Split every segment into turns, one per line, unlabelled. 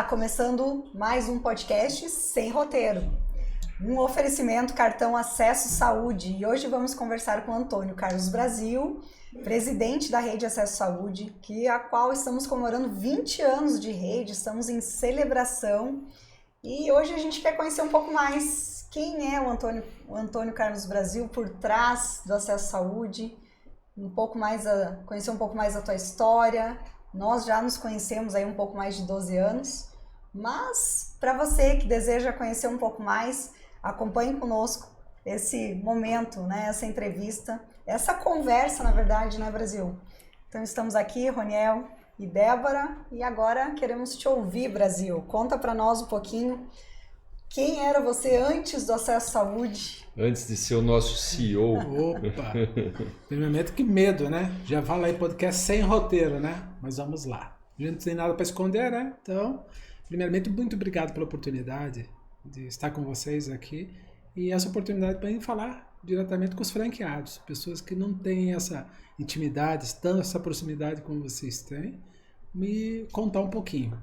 começando mais um podcast sem roteiro. Um oferecimento cartão Acesso Saúde. E hoje vamos conversar com Antônio Carlos Brasil, presidente da Rede Acesso Saúde, a qual estamos comemorando 20 anos de rede, estamos em celebração. E hoje a gente quer conhecer um pouco mais quem é o Antônio Carlos Brasil por trás do Acesso Saúde, conhecer um pouco mais da tua história. Nós já nos conhecemos aí um pouco mais de 12 anos, mas para você que deseja conhecer um pouco mais, acompanhe conosco esse momento, né, essa entrevista, essa conversa, na verdade, né, Brasil? Então estamos aqui, Roniel e Débora, e agora queremos te ouvir, Brasil. Conta para nós um pouquinho quem era você antes do Acesso Saúde.
Antes de ser o nosso CEO.
Opa! Primeiramente, que medo, né? Já fala aí podcast sem roteiro, né? Mas vamos lá. A gente não tem nada para esconder, né? Então, primeiramente, muito obrigado pela oportunidade de estar com vocês aqui e essa oportunidade para falar diretamente com os franqueados, pessoas que não têm essa intimidade, essa proximidade como vocês têm, me contar um pouquinho.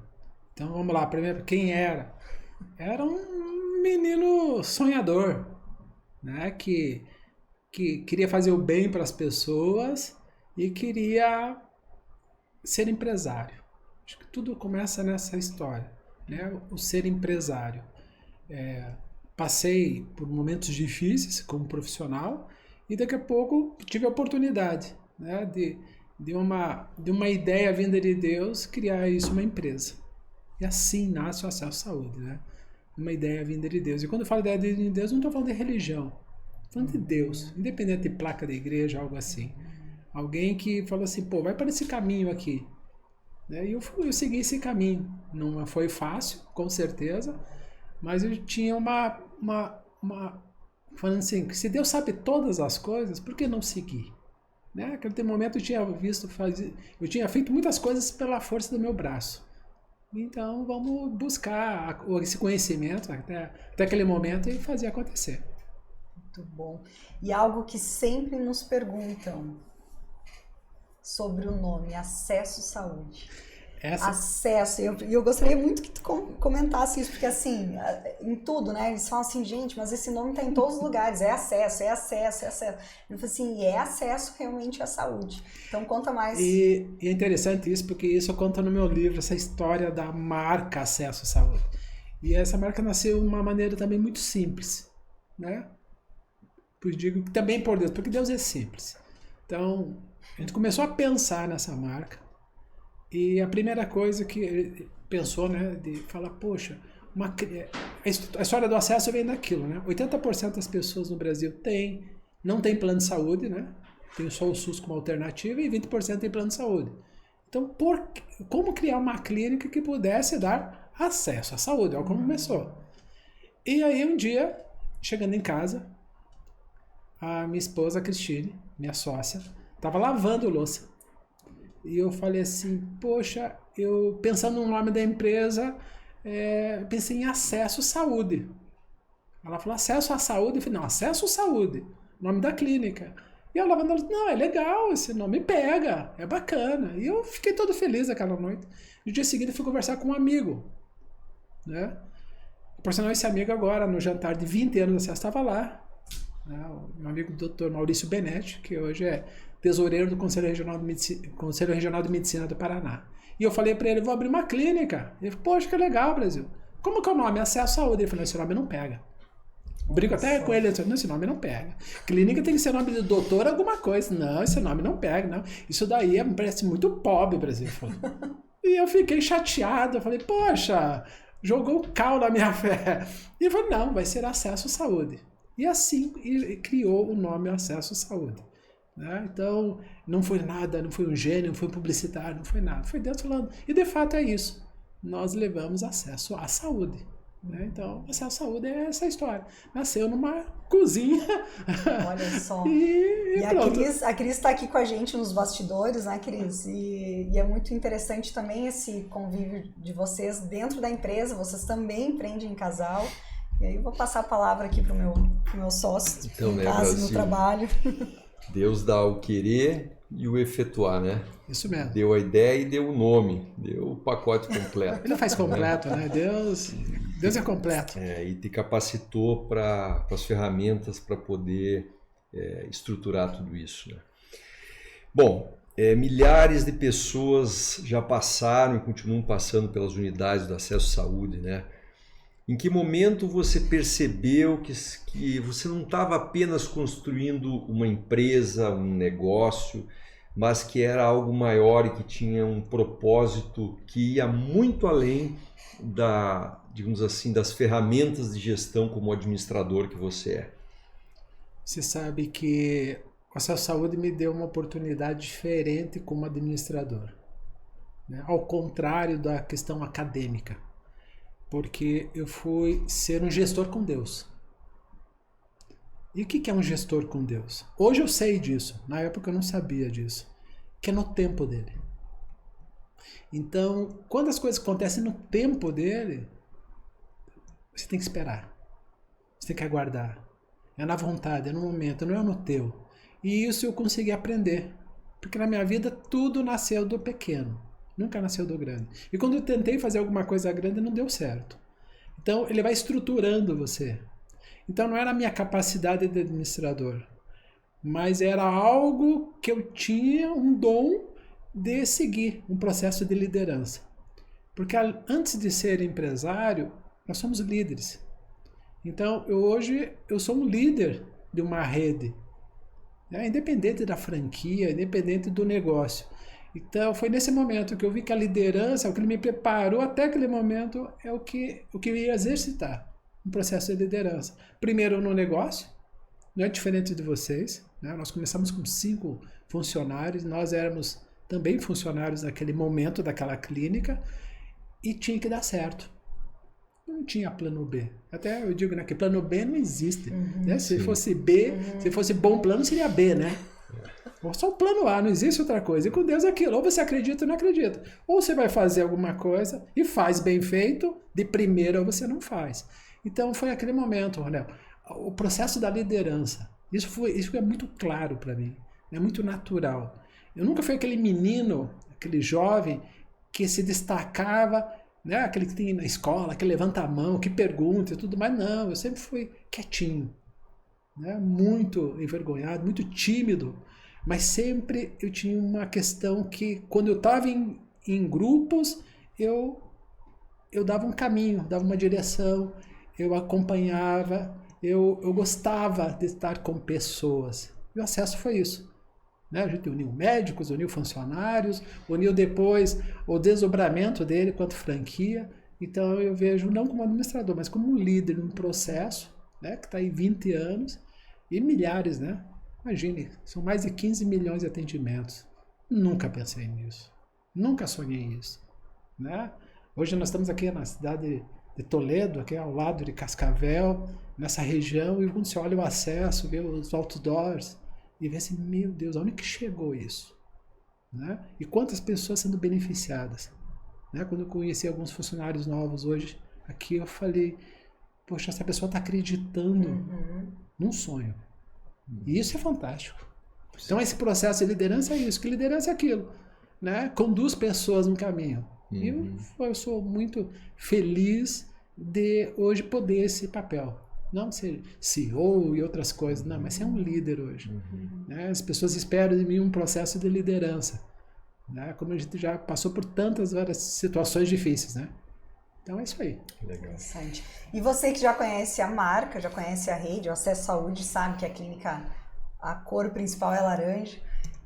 Então, vamos lá. Primeiro, quem era? Era um menino sonhador, né? Que queria fazer o bem para as pessoas e queria ser empresário. Acho que tudo começa nessa história, né? O ser empresário. Passei por momentos difíceis como profissional e daqui a pouco tive a oportunidade, né, de uma ideia vinda de Deus criar isso uma empresa. E assim nasce o Acesso Saúde, né? Uma ideia vinda de Deus. E quando eu falo ideia vinda de Deus, não estou falando de religião. Estou falando de Deus, independente de placa da igreja, algo assim. Alguém que falou assim, pô, vai para esse caminho aqui. E eu segui esse caminho. Não foi fácil, com certeza, mas eu tinha falando assim, se Deus sabe todas as coisas, por que não seguir? Né? Naquele momento eu tinha feito muitas coisas pela força do meu braço. Então vamos buscar esse conhecimento até aquele momento e fazer acontecer.
Muito bom. E algo que sempre nos perguntam sobre o nome, Acesso Saúde. Acesso, eu gostaria muito que tu comentasse isso, porque assim, em tudo, né, eles falam assim, gente, mas esse nome está em todos os lugares, é acesso. Eu falei assim, é acesso realmente à saúde. Então conta mais.
E é interessante isso, porque isso eu conto no meu livro, essa história da marca Acesso à Saúde. E essa marca nasceu de uma maneira também muito simples, né? Pois digo que também por Deus, porque Deus é simples. Então, a gente começou a pensar nessa marca. E a primeira coisa que ele pensou, né, de falar, poxa, a história do acesso vem daquilo, né? 80% das pessoas no Brasil não tem plano de saúde, né? Tem só o SUS como alternativa e 20% tem plano de saúde. Então, como criar uma clínica que pudesse dar acesso à saúde? Olha como começou. E aí, um dia, chegando em casa, a minha esposa, Cristine, minha sócia, estava lavando louça. E eu falei assim, poxa, eu pensando no nome da empresa, pensei em Acesso Saúde. Ela falou, Acesso à Saúde? Eu falei, não, Acesso Saúde, nome da clínica. E eu lavando, não, é legal, esse nome pega, é bacana. E eu fiquei todo feliz aquela noite. No dia seguinte eu fui conversar com um amigo, né? Por sinal, esse amigo agora, no jantar de 20 anos, Acesso estava lá. Né? O meu amigo Dr. Maurício Benetti, que hoje é tesoureiro do Conselho Regional de Medicina do Paraná. E eu falei para ele, vou abrir uma clínica. Ele falou, poxa, que legal, Brasil. Como que é o nome? Acesso à Saúde. Ele falou, esse nome não pega. Brigo até com ele, não, esse nome não pega. Clínica tem que ser nome de doutor alguma coisa. Não, esse nome não pega, não. Isso daí parece muito pobre, Brasil. E eu fiquei chateado. Eu falei, poxa, jogou o cal na minha fé. E ele falou, não, vai ser Acesso à Saúde. E assim ele criou o nome Acesso à Saúde. Né? Então, não foi nada, não foi um gênio, não foi um publicitário, não foi nada. Foi Deus falando. E de fato é isso. Nós levamos acesso à saúde. Né? Então, acesso à saúde é essa história. Nasceu numa cozinha.
Olha só.
e
a Cris está aqui com a gente nos bastidores, né, Cris? E é muito interessante também esse convívio de vocês dentro da empresa. Vocês também empreendem em casal. E aí eu vou passar a palavra aqui pro meu sócio,
então,
em casa, no trabalho.
Deus dá o querer e o efetuar, né?
Isso mesmo.
Deu a ideia e deu o nome, deu o pacote completo.
Ele faz completo, né? Deus é completo.
E te capacitou para as ferramentas para poder estruturar tudo isso, né? Bom, milhares de pessoas já passaram e continuam passando pelas unidades do Acesso Saúde, né? Em que momento você percebeu que você não estava apenas construindo uma empresa, um negócio, mas que era algo maior e que tinha um propósito que ia muito além digamos assim, das ferramentas de gestão como administrador que você é?
Você sabe que o Acesso Saúde me deu uma oportunidade diferente como administrador, né? Ao contrário da questão acadêmica. Porque eu fui ser um gestor com Deus. E o que é um gestor com Deus? Hoje eu sei disso, na época eu não sabia disso. Que é no tempo dele. Então, quando as coisas acontecem no tempo dele, você tem que esperar. Você tem que aguardar. É na vontade, é no momento, não é no teu. E isso eu consegui aprender. Porque na minha vida tudo nasceu do pequeno. Nunca nasceu do grande. E quando eu tentei fazer alguma coisa grande, não deu certo. Então, ele vai estruturando você. Então, não era a minha capacidade de administrador, mas era algo que eu tinha um dom de seguir, um processo de liderança. Porque antes de ser empresário, nós somos líderes. Então, hoje, eu sou um líder de uma rede, né? Independente da franquia, independente do negócio. Então, foi nesse momento que eu vi que a liderança, o que me preparou até aquele momento, é o que eu ia exercitar, um processo de liderança. Primeiro no negócio, não é diferente de vocês, né? Nós começamos com 5 funcionários, nós éramos também funcionários naquele momento daquela clínica e tinha que dar certo. Não tinha plano B. Até eu digo, né, que plano B não existe. Né? Se fosse B, se fosse bom plano, seria B, né? Só o plano A, não existe outra coisa. E com Deus é aquilo, ou você acredita ou não acredita. Ou você vai fazer alguma coisa e faz bem feito, de primeira ou você não faz. Então foi aquele momento, Ronel, o processo da liderança. Isso é muito claro para mim, é muito natural. Eu nunca fui aquele menino, aquele jovem que se destacava, né? Aquele que tem na escola, que levanta a mão, que pergunta e tudo mais. Não, eu sempre fui quietinho, né? Muito envergonhado, muito tímido. Mas sempre eu tinha uma questão que, quando eu estava em grupos, eu dava um caminho, dava uma direção, eu acompanhava, eu gostava de estar com pessoas. E o acesso foi isso. Né? A gente uniu médicos, uniu funcionários, uniu depois o desdobramento dele quanto franquia. Então eu vejo não como administrador, mas como um líder num processo, né, que está aí 20 anos e milhares, né? Imagine, são mais de 15 milhões de atendimentos. Nunca pensei nisso. Nunca sonhei isso. Né? Hoje nós estamos aqui na cidade de Toledo, aqui ao lado de Cascavel, nessa região, e quando você olha o acesso, vê os outdoors, e vê assim, meu Deus, onde que chegou isso? Né? E quantas pessoas sendo beneficiadas? Né? Quando eu conheci alguns funcionários novos hoje, aqui eu falei, poxa, essa pessoa está acreditando num sonho. E isso é fantástico. Então esse processo de liderança é isso, que liderança é aquilo, né? Conduz pessoas no caminho. E eu sou muito feliz de hoje poder esse papel. Não ser CEO e outras coisas, não, mas ser um líder hoje. Né? As pessoas esperam de mim um processo de liderança. Né? Como a gente já passou por várias situações difíceis, né? Então é isso aí.
Legal.
Interessante. E você que já conhece a marca, já conhece a rede, o Acesso Saúde, sabe que a clínica, a cor principal é laranja.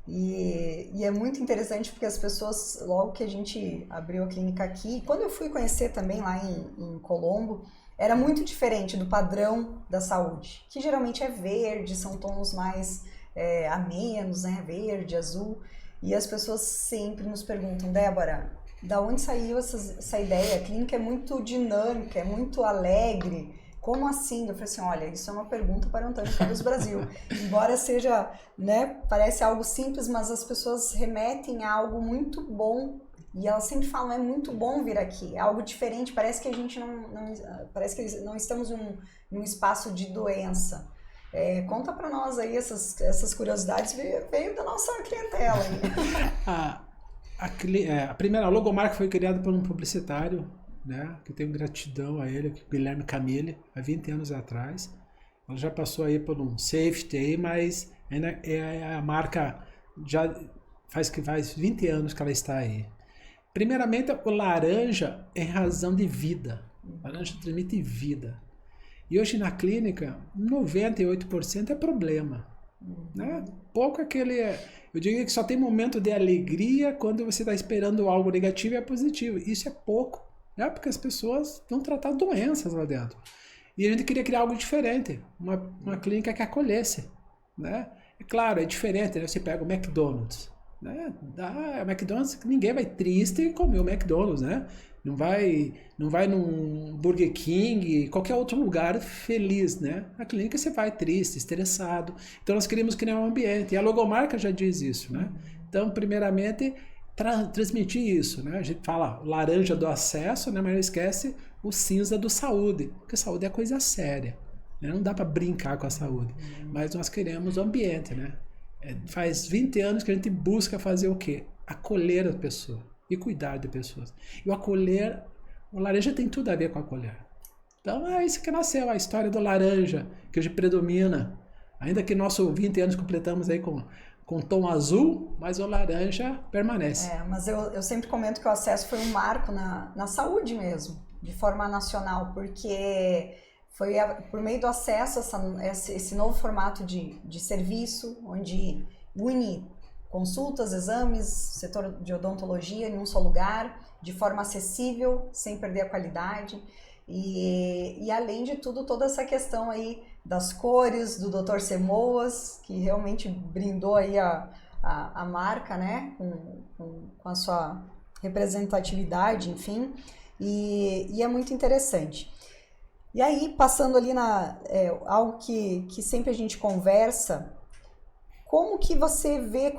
E é muito interessante porque as pessoas, logo que a gente abriu a clínica aqui, quando eu fui conhecer também lá em Colombo, era muito diferente do padrão da saúde, que geralmente é verde, são tons mais amenos, né? Verde, azul. E as pessoas sempre nos perguntam, Débora, da onde saiu essa ideia? A clínica é muito dinâmica, é muito alegre. Como assim? Eu falei assim, olha, isso é uma pergunta para o Antônio Carlos Brasil. Embora seja, né, parece algo simples, mas as pessoas remetem a algo muito bom. E elas sempre falam, é muito bom vir aqui, é algo diferente, parece que a gente parece que não estamos num espaço de doença. Conta para nós aí essas curiosidades, veio da nossa clientela aí.
A primeira logomarca foi criada por um publicitário, né, que tenho gratidão a ele, Guilherme Camille, há 20 anos atrás. Ela já passou aí por um safety aí, mas ainda a marca já faz 20 anos que ela está aí. Primeiramente, o laranja é razão de vida. Laranja transmite vida. E hoje na clínica, 98% é problema. Né? Pouco aquele... Eu diria que só tem momento de alegria quando você está esperando algo negativo e é positivo. Isso é pouco, né? Porque as pessoas vão tratar doenças lá dentro. E a gente queria criar algo diferente. Uma clínica que acolhesse. Né? É claro, é diferente. Né? Você pega o McDonald's. Né? O McDonald's, ninguém vai triste comer o McDonald's, né? Não vai num Burger King, qualquer outro lugar feliz, né? Na clínica você vai triste, estressado. Então nós queríamos criar um ambiente. E a logomarca já diz isso, né? Então, primeiramente, transmitir isso, né? A gente fala laranja do acesso, né? Mas não esquece o cinza do saúde. Porque saúde é coisa séria, né? Não dá para brincar com a saúde. Mas nós queremos o ambiente, né? Faz 20 anos que a gente busca fazer o quê? Acolher a pessoa e cuidar de pessoas. E o laranja tem tudo a ver com acolher. Então é isso que nasceu, a história do laranja, que hoje predomina. Ainda que nossos 20 anos completamos aí com tom azul, mas o laranja permanece.
Mas eu sempre comento que o acesso foi um marco na saúde mesmo, de forma nacional, porque foi por meio do acesso esse novo formato de serviço, onde une consultas, exames, setor de odontologia em um só lugar, de forma acessível, sem perder a qualidade. E além de tudo, toda essa questão aí das cores, do Dr. Semoas, que realmente brindou aí a marca, né, com a sua representatividade, enfim, e é muito interessante. E aí, passando ali algo que sempre a gente conversa, como que você vê,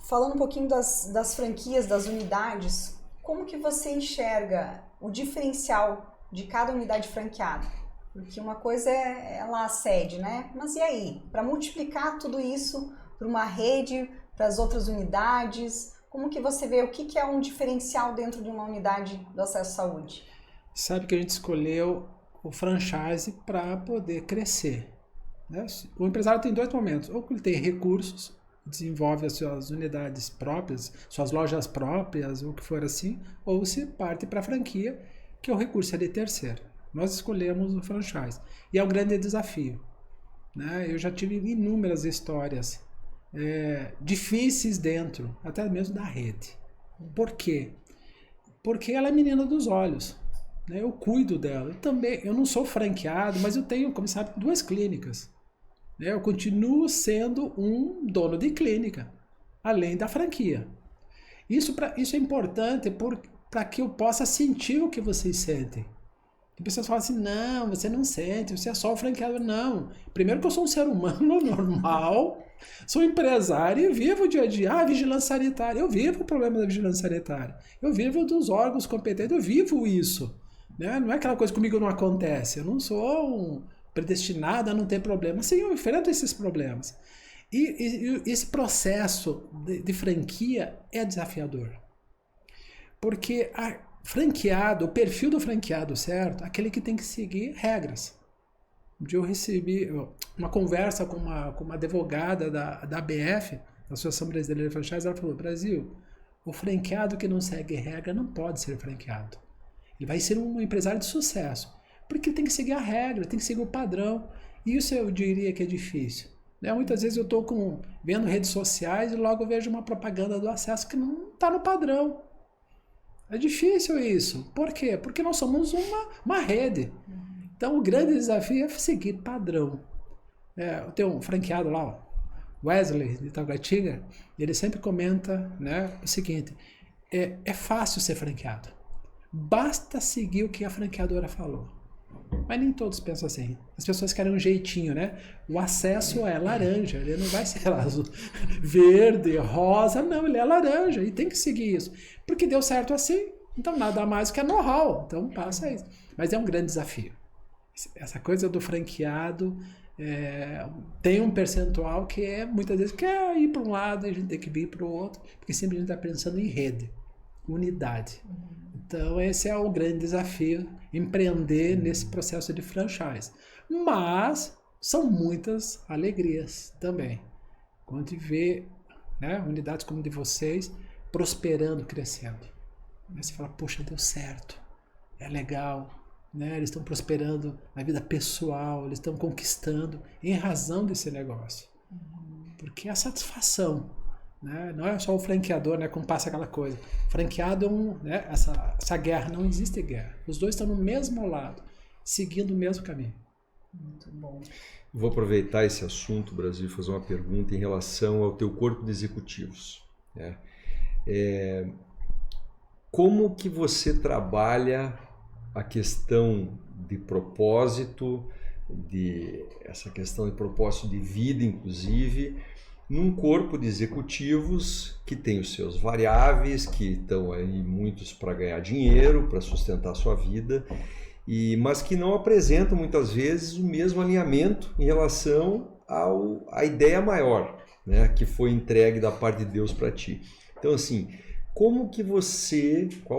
falando um pouquinho das franquias, das unidades, como que você enxerga o diferencial de cada unidade franqueada? Porque uma coisa é lá a sede, né? Mas e aí? Para multiplicar tudo isso para uma rede, para as outras unidades, como que você vê o que é um diferencial dentro de uma unidade do acesso à saúde?
Sabe que a gente escolheu o franchise para poder crescer. Né? O empresário tem dois momentos, ou que ele tem recursos, desenvolve as suas unidades próprias, suas lojas próprias, ou o que for assim, ou se parte para a franquia, que o recurso é de terceiro. Nós escolhemos o franchise. E é um grande desafio. Né? Eu já tive inúmeras histórias difíceis dentro, até mesmo da rede. Por quê? Porque ela é menina dos olhos. Né? Eu cuido dela. Eu não sou franqueado, mas eu tenho, como sabe, 2 clínicas. Eu continuo sendo um dono de clínica, além da franquia. Isso é importante para que eu possa sentir o que vocês sentem. As pessoas falam assim, não, você não sente, você é só o franqueado. Não. Primeiro que eu sou um ser humano normal, sou empresário e vivo o dia a dia. Vigilância sanitária. Eu vivo o problema da vigilância sanitária. Eu vivo dos órgãos competentes, eu vivo isso. Né? Não é aquela coisa comigo não acontece. Eu não sou predestinado a não ter problema. Sim, eu enfrento esses problemas. E esse processo de franquia é desafiador. Porque o perfil do franqueado, certo? Aquele que tem que seguir regras. Um dia eu recebi uma conversa com uma advogada da ABF, da Associação Brasileira de Franchise, ela falou, Brasil, o franqueado que não segue regra não pode ser franqueado. Ele vai ser um empresário de sucesso. Porque tem que seguir a regra, tem que seguir o padrão. Isso eu diria que é difícil. Né? Muitas vezes eu estou vendo redes sociais e logo eu vejo uma propaganda do acesso que não está no padrão. É difícil isso. Por quê? Porque nós somos uma rede. Então o grande desafio é seguir padrão. Eu tenho um franqueado lá, Wesley, de Taguatinga, ele sempre comenta, né, o seguinte, é fácil ser franqueado. Basta seguir o que a franqueadora falou. Mas nem todos pensam assim. As pessoas querem um jeitinho, né? O acesso é laranja, ele não vai ser azul, verde, rosa, não, ele é laranja e tem que seguir isso. Porque deu certo assim, então nada mais que é know-how, então passa isso. Mas é um grande desafio. Essa coisa do franqueado tem um percentual que muitas vezes quer ir para um lado e a gente tem que vir para o outro, porque sempre a gente está pensando em rede, unidade. Então esse é o grande desafio, empreender nesse processo de franchise. Mas são muitas alegrias também. Quando a gente vê, né, unidades como a de vocês prosperando, crescendo. Aí você fala, poxa, deu certo, é legal. Né? Eles estão prosperando na vida pessoal, eles estão conquistando em razão desse negócio. Porque é a satisfação. Né? Não é só o franqueador, né, como passa aquela coisa. Franqueado, né, essa guerra, não existe guerra. Os dois estão no mesmo lado, seguindo o mesmo caminho.
Muito bom.
Vou aproveitar esse assunto, Brasil, e fazer uma pergunta em relação ao teu corpo de executivos. Né? Como que você trabalha a questão de propósito, essa questão de propósito de vida, inclusive, num corpo de executivos que tem os seus variáveis, que estão aí muitos para ganhar dinheiro, para sustentar a sua vida, mas que não apresentam muitas vezes o mesmo alinhamento em relação à ideia maior, né, que foi entregue da parte de Deus para ti. Então, assim, qual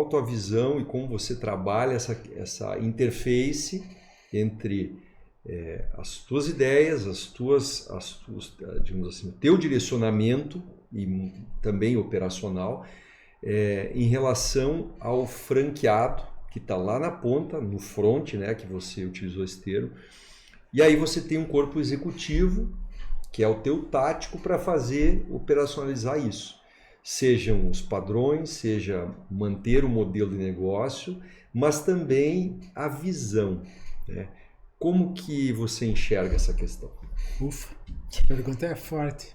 a tua visão e como você trabalha essa interface entre as tuas ideias, digamos assim, o teu direcionamento e também operacional em relação ao franqueado que está lá na ponta, no front, né, que você utilizou esse termo, e aí você tem um corpo executivo que é o teu tático para operacionalizar isso. Sejam os padrões, seja manter o modelo de negócio, mas também a visão. Né? Como que você enxerga essa questão?
Ufa, a pergunta é forte.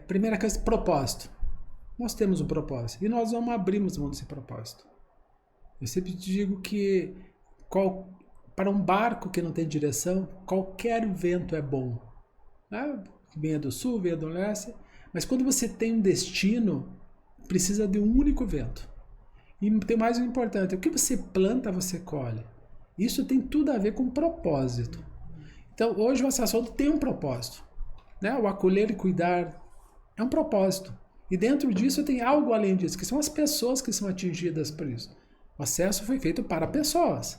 Primeira coisa, propósito. Nós temos um propósito e nós não abrimos mão desse propósito. Eu sempre digo que para um barco que não tem direção, qualquer vento é bom. Né? Venha do sul, venha do leste. Mas quando você tem um destino, precisa de um único vento. E tem mais um importante, o que você planta, você colhe. Isso tem tudo a ver com propósito. Então, hoje o Acesso tem um propósito. Né? O acolher e cuidar é um propósito. E dentro disso tem algo além disso, que são as pessoas que são atingidas por isso. O acesso foi feito para pessoas.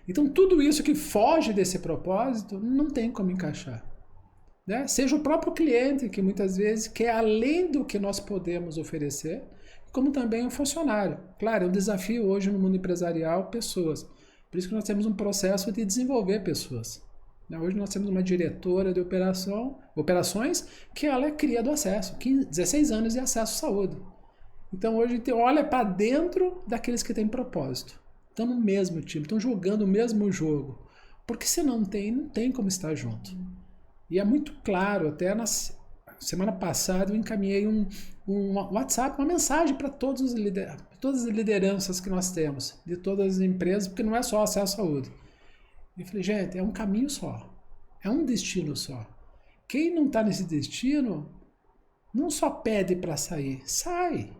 Então, tudo isso que foge desse propósito, não tem como encaixar. Né? Seja o próprio cliente, que muitas vezes quer além do que nós podemos oferecer, como também o funcionário. Claro, é um desafio hoje no mundo empresarial, pessoas. Por isso que nós temos um processo de desenvolver pessoas. Hoje nós temos uma diretora de operações que ela é cria do acesso, 16 anos de acesso à saúde. Então hoje a gente olha para dentro daqueles que têm propósito. Estão no mesmo time, estão jogando o mesmo jogo. Porque se não tem como estar junto. E é muito claro, até na semana passada eu encaminhei um WhatsApp, uma mensagem para todas as lideranças que nós temos, de todas as empresas, porque não é só acesso à saúde. Eu falei, gente, é um caminho só, é um destino só. Quem não está nesse destino, não só pede para sair, sai.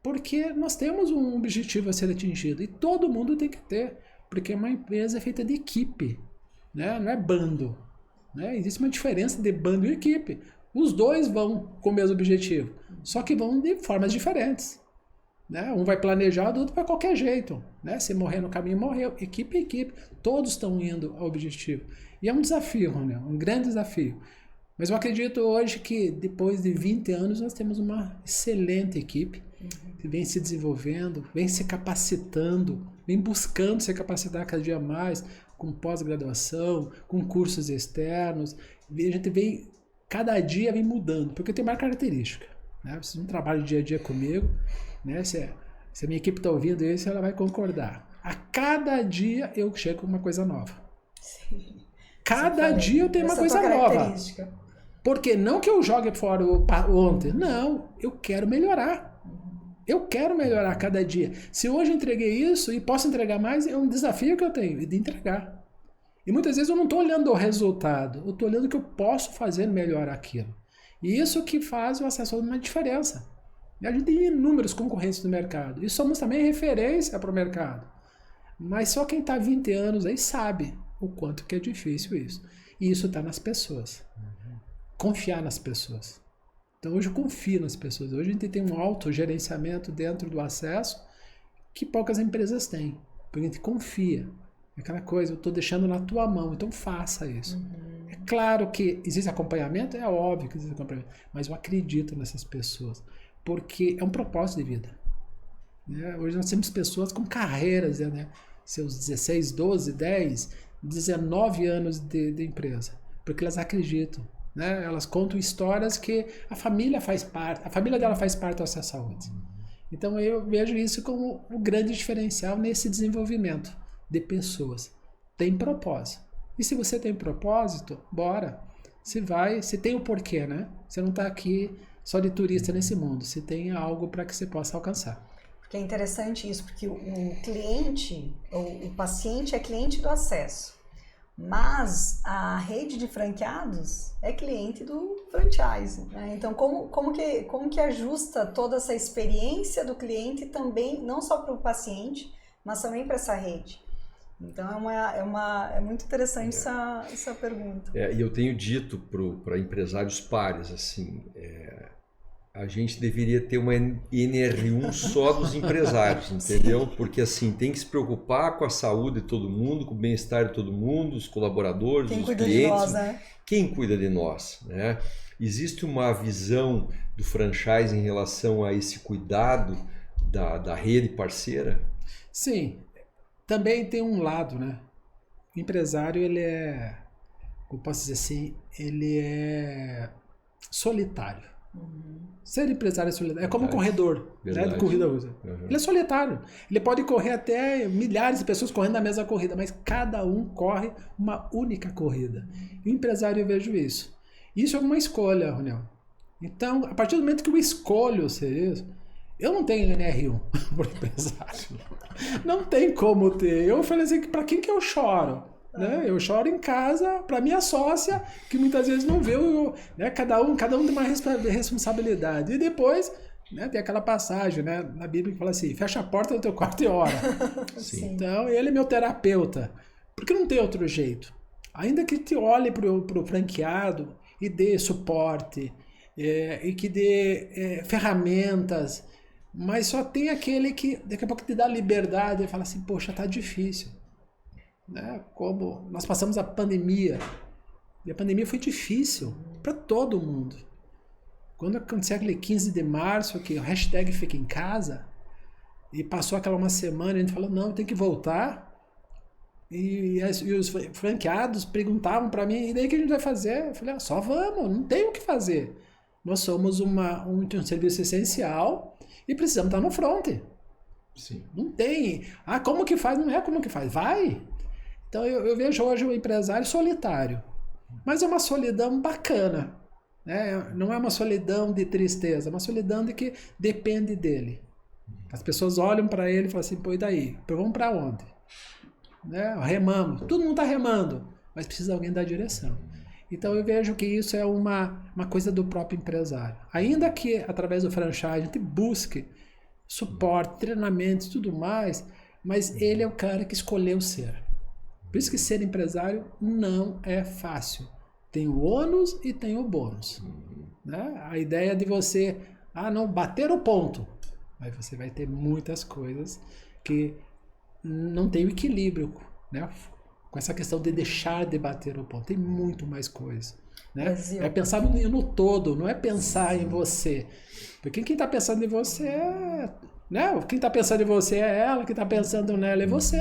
Porque nós temos um objetivo a ser atingido e todo mundo tem que ter, porque uma empresa é feita de equipe, né? Não é bando. Né? Existe uma diferença de bando e equipe. Os dois vão com o mesmo objetivo, só que vão de formas diferentes. Né? Um vai planejado, o outro vai qualquer jeito. Né? Se morrer no caminho, morreu. Equipe é equipe. Todos estão indo ao objetivo. E é um desafio, Ronel, um grande desafio. Mas eu acredito hoje que depois de 20 anos nós temos uma excelente equipe que vem se desenvolvendo, vem se capacitando, vem buscando se capacitar cada dia mais, com pós-graduação, com cursos externos. A gente vem, cada dia vem mudando, porque tem uma característica. Né? Vocês não trabalham dia a dia comigo, né? Se a minha equipe está ouvindo isso, ela vai concordar. A cada dia eu chego com uma coisa nova.
Sim.
Cada dia eu tenho uma coisa nova. Porque não que eu jogue fora ontem, não, eu quero melhorar. Eu quero melhorar cada dia. Se hoje eu entreguei isso e posso entregar mais, é um desafio que eu tenho de entregar. E muitas vezes eu não estou olhando o resultado, eu estou olhando o que eu posso fazer melhor aquilo. E isso que faz o acesso uma diferença. A gente tem inúmeros concorrentes no mercado e somos também referência para o mercado. Mas só quem está há 20 anos aí sabe o quanto que é difícil isso. E isso está nas pessoas. Confiar nas pessoas. Então hoje eu confio nas pessoas. Hoje a gente tem um autogerenciamento dentro do acesso que poucas empresas têm. Porque a gente confia. Aquela coisa, eu estou deixando na tua mão, então faça isso. É claro que existe acompanhamento, é óbvio que existe acompanhamento, mas eu acredito nessas pessoas, porque é um propósito de vida. Né? Hoje nós temos pessoas com carreiras, né? Seus 16, 12, 10, 19 anos de empresa, porque elas acreditam. Né? Elas contam histórias que a família faz parte, a família dela faz parte do acesso à saúde. Então eu vejo isso como um grande diferencial nesse desenvolvimento de pessoas. Tem propósito. E se você tem propósito, bora. Você tem o porquê, né? Você não está aqui só de turista nesse mundo. Você tem algo para que você possa alcançar.
Porque é interessante isso, porque o cliente, ou o paciente é cliente do acesso. Mas a rede de franqueados é cliente do franchise, né? Então, como que ajusta toda essa experiência do cliente também, não só para o paciente, mas também para essa rede? Então, é muito interessante essa pergunta.
E eu tenho dito para empresários pares, assim, a gente deveria ter uma NR1 só dos empresários, entendeu? Porque assim, tem que se preocupar com a saúde de todo mundo, com o bem-estar de todo mundo, os colaboradores, os clientes. Quem cuida de nós, né? Quem cuida de nós, né? Existe uma visão do franchise em relação a esse cuidado da rede parceira?
Sim. Também tem um lado, né? O empresário, ele é, como posso dizer assim, ele é solitário. Ser empresário é solitário. É como um corredor, né, de corrida. Ele é solitário. Ele pode correr até milhares de pessoas correndo na mesma corrida, mas cada um corre uma única corrida. E o empresário, eu vejo isso. Isso é uma escolha, Roniel. Então, a partir do momento que eu escolho ser isso, eu não tenho NR1 por empresário. Não tem como ter. Eu falei assim, para quem que eu choro? Né? Eu choro em casa para minha sócia, que muitas vezes não vê, né? Cada um tem uma responsabilidade. E depois, né, tem aquela passagem, né, na Bíblia que fala assim, fecha a porta do teu quarto e ora. Então, ele é meu terapeuta. Porque não tem outro jeito. Ainda que te olhe pro franqueado e dê suporte, e que dê ferramentas, mas só tem aquele que daqui a pouco te dá liberdade e fala assim, poxa, tá difícil. Né? Como nós passamos a pandemia, e a pandemia foi difícil para todo mundo. Quando aconteceu aquele 15 de março, que o hashtag fica em casa, e passou aquela uma semana, a gente falou, não, tem que voltar. E os franqueados perguntavam para mim, e daí o que a gente vai fazer? Eu falei, só vamos, não tem o que fazer. Nós somos um serviço essencial e precisamos estar no front.
Sim. Não
tem. Como que faz? Não é como que faz. Vai. Então eu vejo hoje o empresário solitário. Mas é uma solidão bacana. Né? Não é uma solidão de tristeza, é uma solidão de que depende dele. As pessoas olham para ele e falam assim, pô, e daí? Vamos para onde? Né? Remamos. Todo mundo está remando, mas precisa alguém dar direção. Então eu vejo que isso é uma coisa do próprio empresário. Ainda que através do franchise a gente busque suporte, treinamento e tudo mais, mas ele é o cara que escolheu ser. Por isso que ser empresário não é fácil. Tem o ônus e tem o bônus. Né? A ideia de você, não, bater o ponto. Mas você vai ter muitas coisas que não tem o equilíbrio, né? Com essa questão de deixar de bater o ponto. Tem muito mais coisa. Né? É pensar no todo, não é pensar em você. Porque quem está pensando em você é... Né? Quem está pensando em você é ela, quem está pensando nela é você.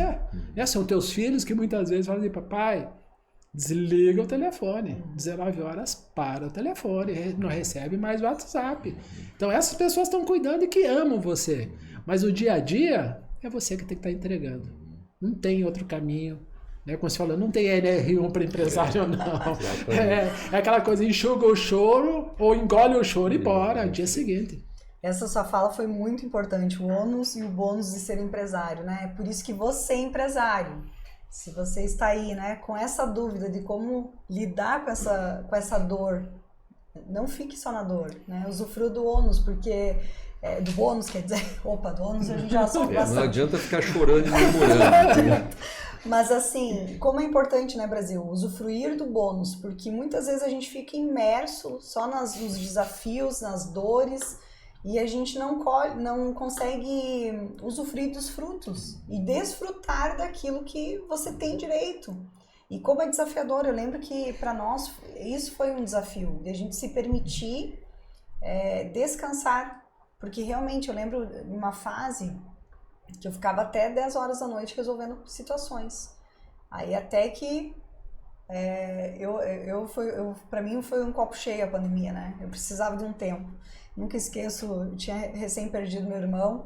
São teus filhos que muitas vezes falam assim, papai, desliga o telefone. 19 horas para o telefone, não recebe mais o WhatsApp. Então essas pessoas estão cuidando e que amam você. Mas o dia a dia é você que tem que estar entregando. Não tem outro caminho. Como você falou, não tem NR1 para empresário, não. É aquela coisa, enxuga o choro ou engole o choro e bora, dia seguinte.
Essa sua fala foi muito importante, o ônus e o bônus de ser empresário, né? É por isso que você é empresário. Se você está aí, né, com essa dúvida de como lidar com essa dor, não fique só na dor, né? Usufrua do ônus, porque do bônus, quer dizer, opa, do ônus a gente já soube bastante.
Não adianta ficar chorando e murmurando.
Mas assim, como é importante, né, Brasil, usufruir do bônus, porque muitas vezes a gente fica imerso só nos desafios, nas dores, e a gente não consegue usufruir dos frutos e desfrutar daquilo que você tem direito. E como é desafiador, eu lembro que para nós isso foi um desafio, de a gente se permitir descansar, porque realmente eu lembro de uma fase que eu ficava até 10 horas da noite resolvendo situações. Aí até que para mim foi um copo cheio a pandemia, né? Eu precisava de um tempo. Nunca esqueço, eu tinha recém perdido meu irmão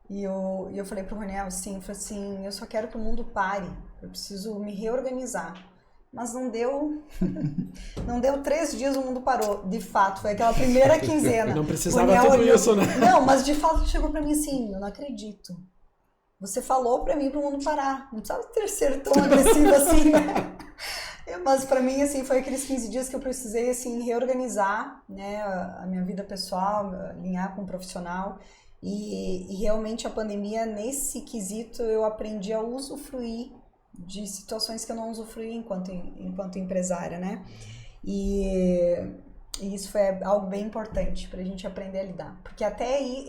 e eu falei pro Roniel assim, eu só quero que o mundo pare, eu preciso me reorganizar. Mas não deu 3 dias, o mundo parou. De fato, foi aquela primeira quinzena.
Não precisava tudo isso, né?
Não, mas de fato chegou pra mim assim, eu não acredito. Você falou pra mim pro mundo parar. Não precisava ter ser tão agressivo assim, né? Mas pra mim, assim, foi aqueles 15 dias que eu precisei, assim, reorganizar, né, a minha vida pessoal, alinhar com o profissional. E realmente a pandemia, nesse quesito, eu aprendi a usufruir de situações que eu não usufruí enquanto empresária, né? E isso foi algo bem importante para a gente aprender a lidar. Porque até aí,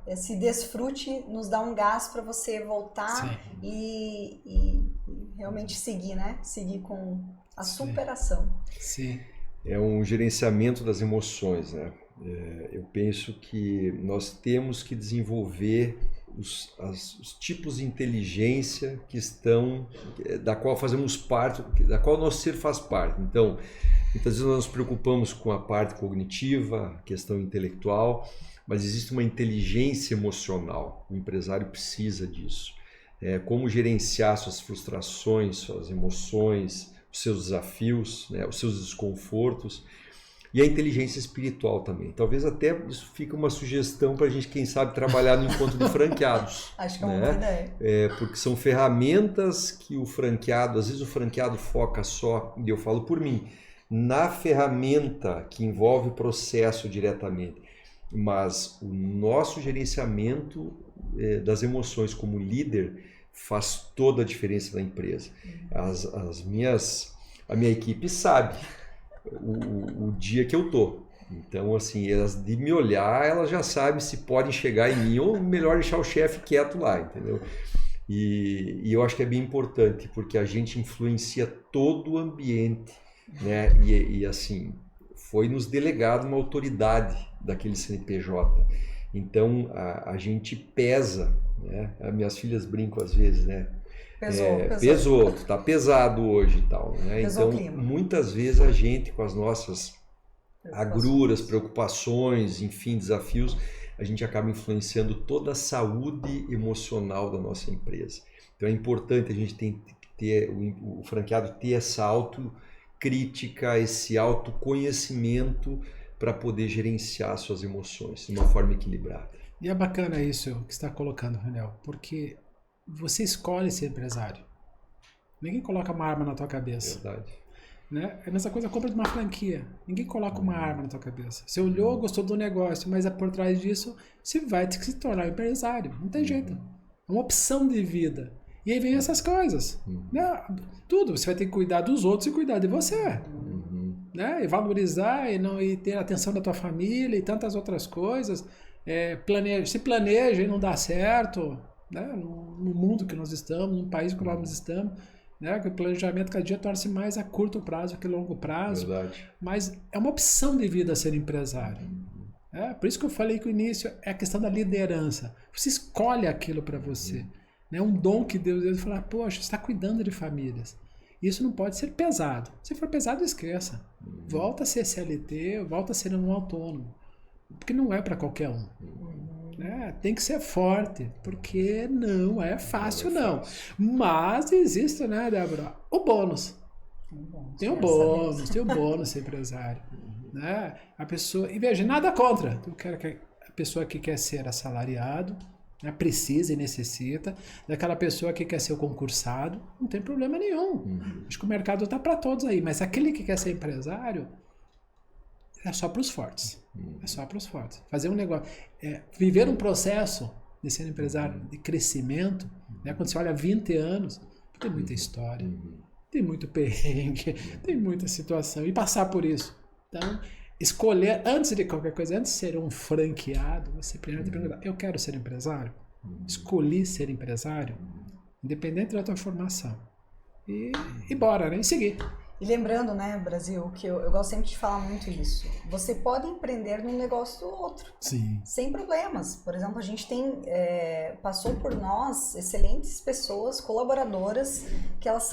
esse desfrute nos dá um gás para você voltar e realmente seguir, né? Seguir com a superação.
Sim.
É um gerenciamento das emoções, né? Eu penso que nós temos que desenvolver os tipos de inteligência da qual fazemos parte, da qual nosso ser faz parte. Então, muitas vezes nós nos preocupamos com a parte cognitiva, a questão intelectual, mas existe uma inteligência emocional. O empresário precisa disso. Como gerenciar suas frustrações, suas emoções, os seus desafios, né, os seus desconfortos. E a inteligência espiritual também. Talvez até isso fique uma sugestão para a gente, quem sabe, trabalhar no encontro de franqueados.
Acho que é uma boa ideia.
Porque são ferramentas que o franqueado, às vezes o franqueado foca só, e eu falo por mim, na ferramenta que envolve o processo diretamente. Mas o nosso gerenciamento das emoções como líder faz toda a diferença na empresa. A minha equipe sabe o dia que eu tô. Então, assim, elas de me olhar, elas já sabem se podem chegar em mim ou melhor deixar o chefe quieto lá, entendeu? E eu acho que é bem importante, porque a gente influencia todo o ambiente, né? E assim, foi nos delegado uma autoridade daquele CNPJ. Então, a gente pesa, né? As minhas filhas brincam às vezes, né? Pesou, tá pesado hoje e tal, né? Então, muitas vezes a gente, com as nossas agruras, preocupações, enfim, desafios, a gente acaba influenciando toda a saúde emocional da nossa empresa. Então é importante a gente ter o franqueado ter essa autocrítica, esse autoconhecimento para poder gerenciar suas emoções de uma forma equilibrada.
E é bacana isso que você está colocando, Roniel, porque você escolhe ser empresário. Ninguém coloca uma arma na tua cabeça.
Verdade.
Né? É a mesma coisa, a compra de uma franquia. Ninguém coloca uma arma na tua cabeça. Você olhou, gostou do negócio, mas por trás disso, você vai ter que se tornar um empresário. Não tem jeito. É uma opção de vida. E aí vem essas coisas. Né? Tudo. Você vai ter que cuidar dos outros e cuidar de você. Né? E valorizar e ter a atenção da tua família e tantas outras coisas. Se planeja e não dá certo. Né? No mundo que nós estamos, no país que nós estamos, né? Que o planejamento cada dia torna-se mais a curto prazo que a longo prazo.
Verdade.
Mas é uma opção de vida ser empresário. Por isso que eu falei que o início é a questão da liderança. Você escolhe aquilo para você. É um dom que Deus deu de falar, poxa, você está cuidando de famílias. Isso não pode ser pesado. Se for pesado, esqueça. Volta a ser CLT, volta a ser um autônomo. Porque não é para qualquer um. Tem que ser forte, porque não é fácil, não. Mas existe, né, Débora? O bônus. Tem o bônus ser empresário. Né? A pessoa, e veja, nada contra. Eu quero que a pessoa que quer ser assalariado, né, precisa e necessita, daquela pessoa que quer ser o concursado, não tem problema nenhum. Acho que o mercado está para todos aí, mas aquele que quer ser empresário, é só para os fortes. É só para os fortes. Fazer um negócio, viver um processo de ser empresário de crescimento, né? Quando você olha 20 anos, tem muita história, tem muito perrengue, tem muita situação, e passar por isso. Então, escolher, antes de qualquer coisa, antes de ser um franqueado, você primeiro tem que perguntar, eu quero ser empresário? Escolhi ser empresário? Independente da tua formação. E bora, né? E seguir.
E lembrando, né, Brasil, que eu gosto sempre de falar muito isso. Você pode empreender num negócio do outro.
Sim.
Sem problemas. Por exemplo, a gente tem, passou por nós excelentes pessoas, colaboradoras, que elas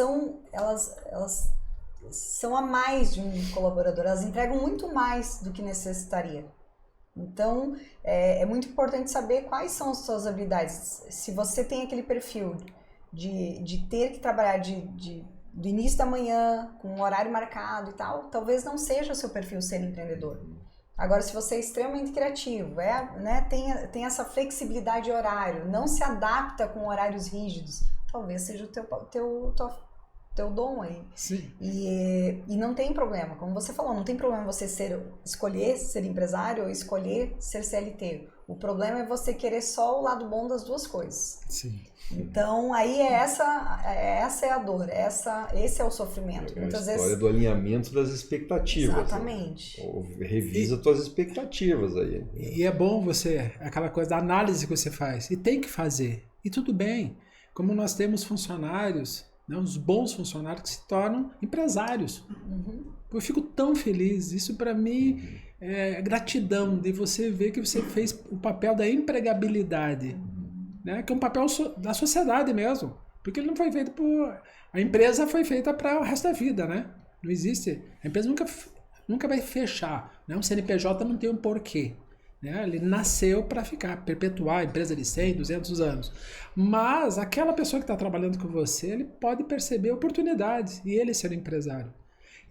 são a mais de um colaborador. Elas entregam muito mais do que necessitaria. Então, é muito importante saber quais são as suas habilidades. Se você tem aquele perfil de ter que trabalhar do início da manhã, com um horário marcado e tal, talvez não seja o seu perfil ser empreendedor. Agora, se você é extremamente criativo, né, tem essa flexibilidade de horário, não se adapta com horários rígidos, talvez seja o teu dom aí.
Sim.
E não tem problema, como você falou, não tem problema você escolher ser empresário ou escolher ser CLT. O problema é você querer só o lado bom das duas coisas.
Sim.
Então, aí essa é a dor, esse é o sofrimento.
É a
Muitas
história
vezes...
do alinhamento das expectativas.
Exatamente.
Né? Revisa tuas expectativas aí.
E é bom aquela coisa da análise que você faz, e tem que fazer. E tudo bem, como nós temos funcionários, né, os bons funcionários que se tornam empresários. Eu fico tão feliz, isso para mim é gratidão de você ver que você fez o papel da empregabilidade, né, que é um papel da sociedade mesmo, porque ele não foi feito a empresa foi feita para o resto da vida, né? Não existe, a empresa nunca vai fechar, né? Um CNPJ não tem um porquê, né? Ele nasceu para ficar, perpetuar a empresa de 100, 200 anos, mas aquela pessoa que está trabalhando com você, ele pode perceber oportunidades e ele ser um empresário.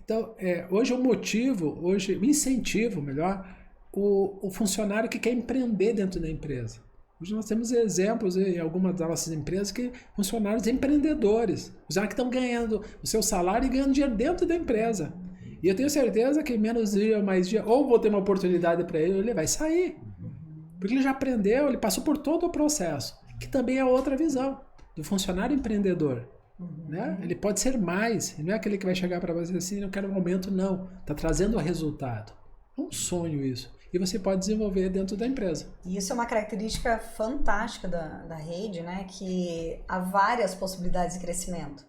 Então, hoje o incentivo, melhor, o funcionário que quer empreender dentro da empresa. Hoje nós temos exemplos em algumas das nossas empresas que funcionários empreendedores, funcionários que estão ganhando o seu salário e ganhando dinheiro dentro da empresa. E eu tenho certeza que menos dia, mais dia, ou vou ter uma oportunidade para ele, ou ele vai sair. Porque ele já aprendeu, ele passou por todo o processo, que também é outra visão do funcionário empreendedor. Né? Ele pode ser mais, ele não é aquele que vai chegar para você assim, não quero um aumento, não. Está trazendo resultado. É um sonho isso. E você pode desenvolver dentro da empresa.
E isso é uma característica fantástica da rede, né? Que há várias possibilidades de crescimento.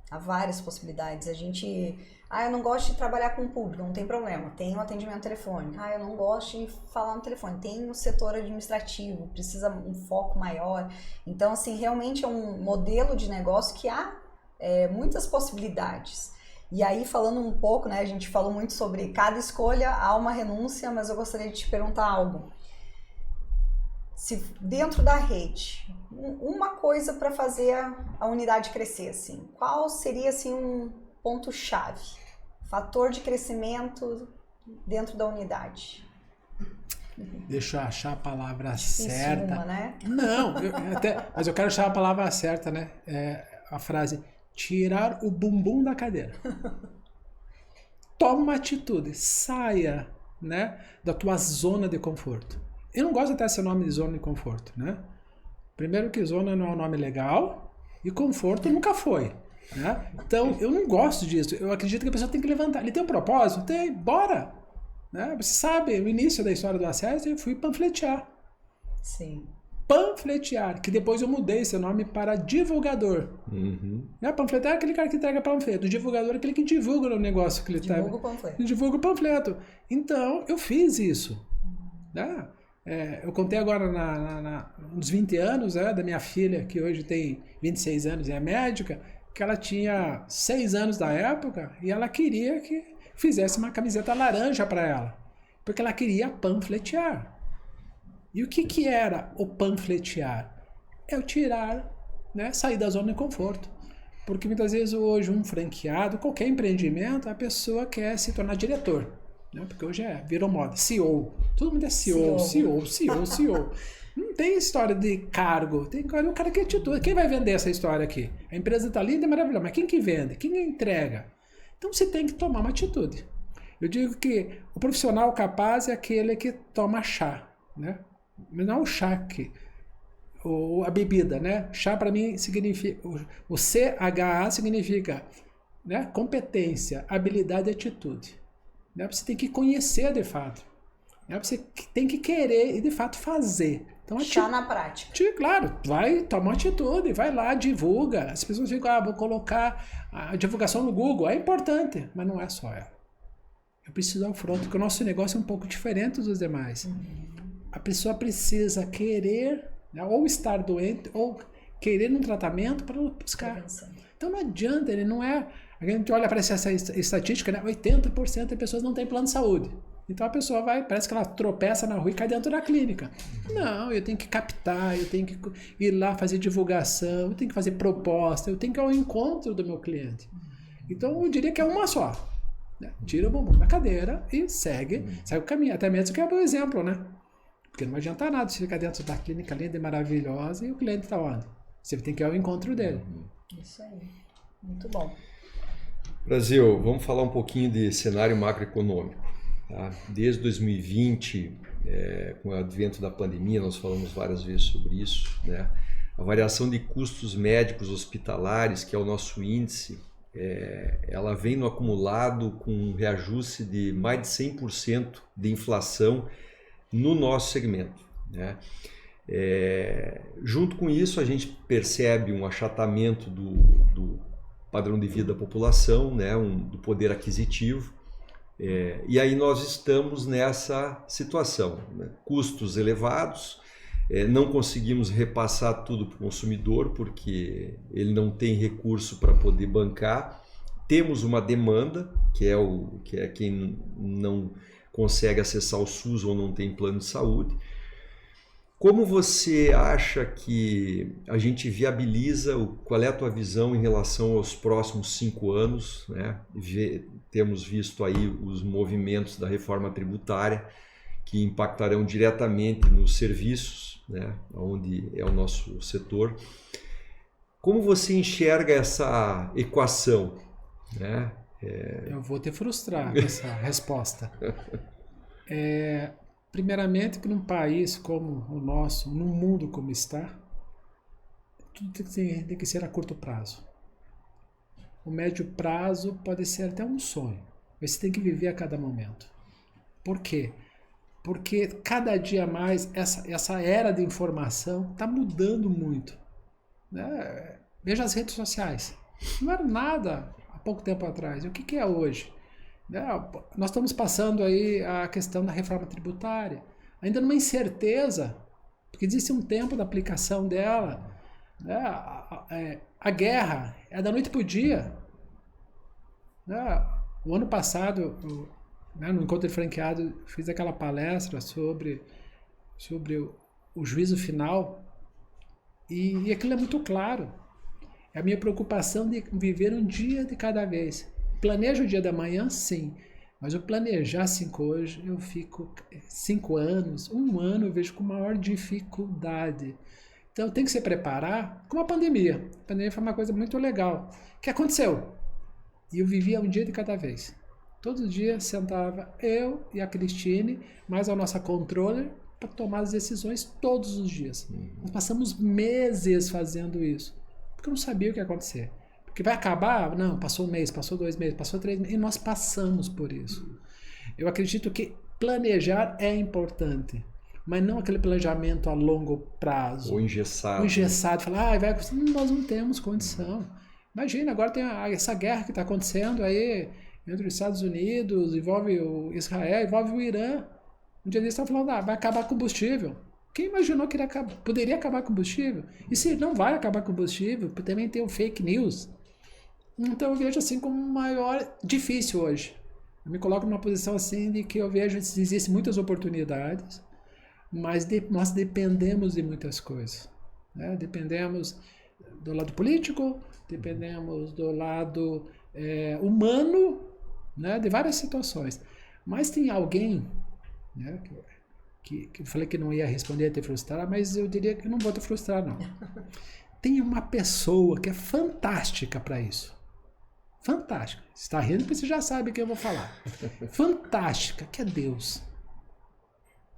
Há várias possibilidades. A gente... eu não gosto de trabalhar com o público, não tem problema. Tem o atendimento telefônico. Eu não gosto de falar no telefone. Tem o setor administrativo, precisa um foco maior. Então, assim, realmente é um modelo de negócio que há muitas possibilidades. E aí, falando um pouco, né, a gente falou muito sobre cada escolha há uma renúncia, mas eu gostaria de te perguntar algo. Se dentro da rede, uma coisa para fazer a unidade crescer, assim, qual seria assim um ponto-chave, fator de crescimento dentro da unidade?
Deixa eu achar a palavra
Difícil
certa.
uma, né?
Não, mas eu quero achar a palavra certa, né? A frase, tirar o bumbum da cadeira. Toma uma atitude, saia, né, da tua zona de conforto. Eu não gosto até desse nome de zona de conforto, né? Primeiro que zona não é um nome legal e conforto nunca foi, né? Então, eu não gosto disso. Eu acredito que a pessoa tem que levantar. Ele tem um propósito? Tem, bora! Né? Você sabe, o início da história do acesso, eu fui panfletear.
Sim.
Panfletear, que depois eu mudei esse nome para divulgador. Né? Panfletear é aquele cara que entrega panfleto. O divulgador é aquele que divulga o negócio que ele está.
Divulga o panfleto.
Divulga o panfleto. Então, eu fiz isso. Né? Eu contei agora nos 20 anos, né, da minha filha, que hoje tem 26 anos e é médica, que ela tinha 6 anos da época e ela queria que fizesse uma camiseta laranja para ela, porque ela queria panfletear. E o que era o panfletear? É o tirar, né, sair da zona de conforto. Porque muitas vezes hoje um franqueado, qualquer empreendimento, a pessoa quer se tornar diretor. Né? Porque hoje virou moda, CEO. Todo mundo é CEO. Não tem história de cargo, tem o cara que é atitude. Quem vai vender essa história aqui? A empresa está linda e maravilhosa, mas quem que vende? Quem entrega? Então você tem que tomar uma atitude. Eu digo que o profissional capaz é aquele que toma chá, né? Mas não o chá a bebida, né? Chá para mim significa, o CHA significa, né? Competência, habilidade e atitude. Né? Você tem que conhecer de fato. Né? Você tem que querer e de fato fazer. Então,
chá na prática.
Claro, vai tomar atitude, vai lá, divulga. As pessoas ficam, vou colocar a divulgação no Google. É importante, mas não é só ela. Eu preciso dar o front, porque o nosso negócio é um pouco diferente dos demais. A pessoa precisa querer, né, ou estar doente, ou querer um tratamento para buscar. Então não adianta, ele não é... A gente olha para essa estatística, né? 80% das pessoas não têm plano de saúde. Então a pessoa parece que ela tropeça na rua e cai dentro da clínica. Não, eu tenho que captar, eu tenho que ir lá fazer divulgação, eu tenho que fazer proposta, eu tenho que ir ao encontro do meu cliente. Então eu diria que é uma só. Né? Tira o bumbum da cadeira e segue o caminho. Até mesmo que é um bom exemplo, né? Porque não adianta nada você ficar dentro da clínica linda e maravilhosa e o cliente está onde? Você tem que ir ao encontro dele.
Isso aí. Muito bom.
Brasil, vamos falar um pouquinho de cenário macroeconômico. Tá? Desde 2020, com o advento da pandemia, nós falamos várias vezes sobre isso, né? A variação de custos médicos hospitalares, que é o nosso índice, ela vem no acumulado com um reajuste de mais de 100% de inflação no nosso segmento, né? Junto com isso, a gente percebe um achatamento do padrão de vida da população, né? Do poder aquisitivo. E aí nós estamos nessa situação, né? Custos elevados, não conseguimos repassar tudo para o consumidor porque ele não tem recurso para poder bancar. Temos uma demanda, que é quem não consegue acessar o SUS ou não tem plano de saúde. Como você acha que a gente viabiliza, qual é a tua visão em relação aos próximos 5 anos, né? Temos visto aí os movimentos da reforma tributária que impactarão diretamente nos serviços, né? Onde é o nosso setor. Como você enxerga essa equação, né?
Eu vou te frustrar com essa resposta. Primeiramente, que num país como o nosso, num mundo como está, tudo tem que ser a curto prazo. O médio prazo pode ser até um sonho, mas você tem que viver a cada momento. Por quê? Porque cada dia mais essa era de informação está mudando muito. Né? Veja as redes sociais. Não era nada há pouco tempo atrás. E o que é hoje? Nós estamos passando aí a questão da reforma tributária, ainda numa incerteza, porque existe um tempo da aplicação dela. A guerra é da noite para o dia. O ano passado, no Encontro de Franqueado, fiz aquela palestra sobre o juízo final, e aquilo é muito claro. É a minha preocupação de viver um dia de cada vez. Planejo o dia da manhã, sim, mas eu planejar 5 hoje, eu fico 5 anos, 1 ano, eu vejo com maior dificuldade. Então, eu tenho que se preparar com a pandemia. A pandemia foi uma coisa muito legal. O que aconteceu? E eu vivia um dia de cada vez. Todo dia sentava eu e a Cristine, mais a nossa controller, para tomar as decisões todos os dias. Nós passamos meses fazendo isso, porque eu não sabia o que ia acontecer. Porque vai acabar? Não, passou 1 mês, passou 2 meses, passou 3 meses, e nós passamos por isso. Eu acredito que planejar é importante, mas não aquele planejamento a longo prazo.
Ou engessado.
Falar, nós não temos condição. Imagina, agora tem essa guerra que está acontecendo aí entre os Estados Unidos, envolve o Israel, envolve o Irã. Um dia eles estão falando, vai acabar combustível. Quem imaginou que poderia acabar combustível? E se não vai acabar combustível, também tem o fake news. Então eu vejo assim como maior difícil hoje. Eu me coloco numa posição assim de que eu vejo que existem muitas oportunidades, mas nós dependemos de muitas coisas. Né? Dependemos do lado político, dependemos do lado humano, né? De várias situações. Mas tem alguém, né? que eu falei que não ia responder, te frustrar, mas eu diria que não vou te frustrar, não. Tem uma pessoa que é fantástica para isso. Fantástica. Você está rindo porque você já sabe o que eu vou falar. Fantástica, que é Deus.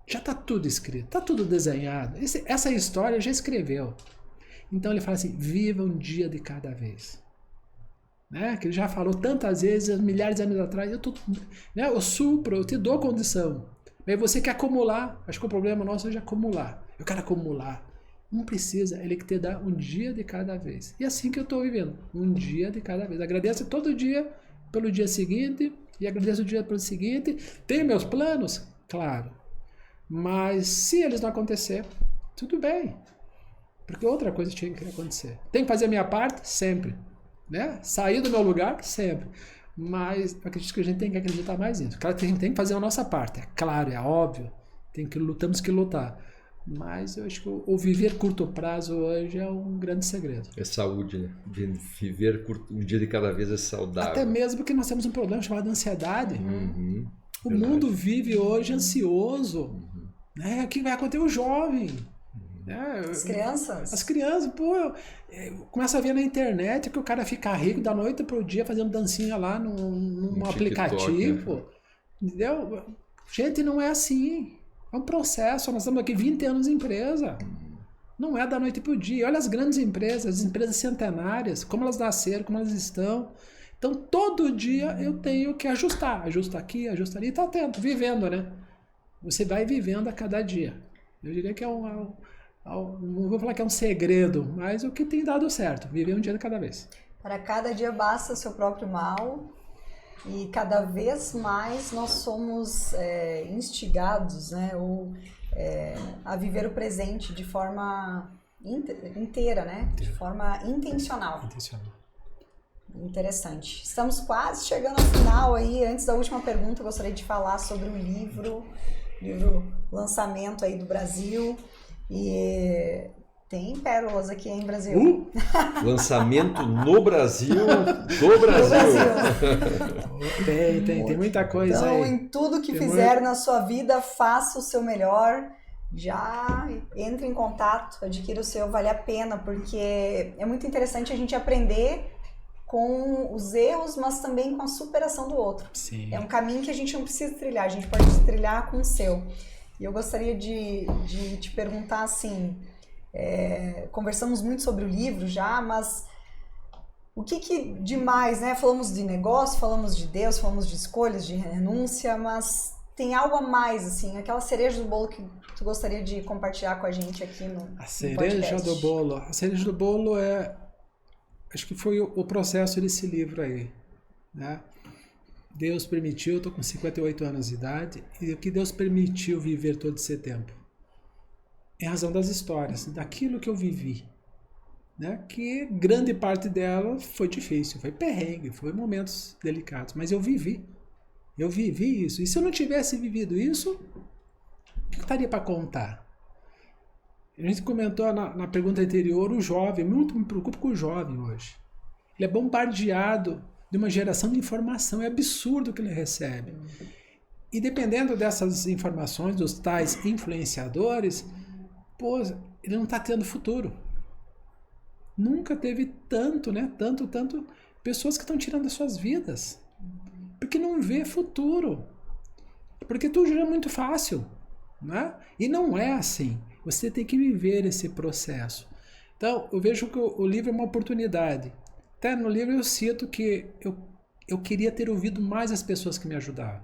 Já está tudo escrito, está tudo desenhado. Essa história já escreveu. Então ele fala assim, viva um dia de cada vez. Né? Que ele já falou tantas vezes, milhares de anos atrás, eu supro, eu te dou condição. Mas você quer acumular, acho que o problema nosso é de acumular. Eu quero acumular. Não precisa, ele que te dá um dia de cada vez. E é assim que eu estou vivendo, um dia de cada vez. Agradeço todo dia pelo dia seguinte, e agradeço o dia pelo seguinte. Tenho meus planos? Claro. Mas se eles não acontecer, tudo bem. Porque outra coisa tinha que acontecer. Tenho que fazer a minha parte? Sempre. Né? Sair do meu lugar? Sempre. Mas eu acredito que a gente tem que acreditar mais nisso. Claro que a gente tem que fazer a nossa parte. É claro, é óbvio. Temos que lutar. Mas eu acho que o viver curto prazo hoje é um grande segredo.
É saúde, né? Viver um dia de cada vez é saudável.
Até mesmo porque nós temos um problema chamado ansiedade.
Uhum,
o mundo vive hoje ansioso. Né? O que vai acontecer? O jovem. Né?
As crianças?
As crianças, pô, começa a ver na internet que o cara fica rico da noite pro dia fazendo dancinha lá num aplicativo. Né? Entendeu? Gente, não é assim. É um processo. Nós estamos aqui 20 anos em empresa. Não é da noite pro dia. Olha as grandes empresas, as empresas centenárias, como elas nasceram, como elas estão. Então, todo dia eu tenho que ajustar. Ajusta aqui, ajusta ali. E tá atento, vivendo, né? Você vai vivendo a cada dia. Eu diria que não vou falar que é um segredo, mas o que tem dado certo, viver um dia de cada vez.
Para cada dia basta o seu próprio mal, e cada vez mais nós somos instigados, né, a viver o presente de forma inteira, né, de forma intencional. Interessante. Estamos quase chegando ao final aí. Antes da última pergunta, eu gostaria de falar sobre o livro lançamento aí do Brasil. E tem pérolas aqui, hein, Brasil?
Lançamento no Brasil, do Brasil.
Tem muita coisa
então,
aí.
Em tudo que fizer na sua vida, faça o seu melhor. Já entre em contato, adquira o seu, vale a pena, porque é muito interessante a gente aprender com os erros, mas também com a superação do outro.
Sim.
É um caminho que a gente não precisa trilhar, a gente pode trilhar com o seu. E eu gostaria de te perguntar assim, conversamos muito sobre o livro já, mas o que demais, né? Falamos de negócio, falamos de Deus, falamos de escolhas, de renúncia, mas tem algo a mais, assim, aquela cereja do bolo que tu gostaria de compartilhar com a gente aqui no podcast?
A cereja do bolo. A cereja do bolo acho que foi o processo desse livro aí, né? Deus permitiu, eu estou com 58 anos de idade, e o que Deus permitiu viver todo esse tempo? Em razão das histórias, daquilo que eu vivi, né? Que grande parte dela foi difícil, foi perrengue, foi momentos delicados, mas eu vivi isso. E se eu não tivesse vivido isso, o que eu estaria para contar? A gente comentou na pergunta anterior, o jovem, muito me preocupo com o jovem hoje. Ele é bombardeado de uma geração de informação, é absurdo o que ele recebe. E dependendo dessas informações, dos tais influenciadores, pô, ele não está tendo futuro. Nunca teve tanto, né? Tanto, pessoas que estão tirando as suas vidas. Porque não vê futuro. Porque tudo já é muito fácil, né? E não é assim. Você tem que viver esse processo. Então, eu vejo que o livro é uma oportunidade. Até no livro eu cito que eu queria ter ouvido mais as pessoas que me ajudaram.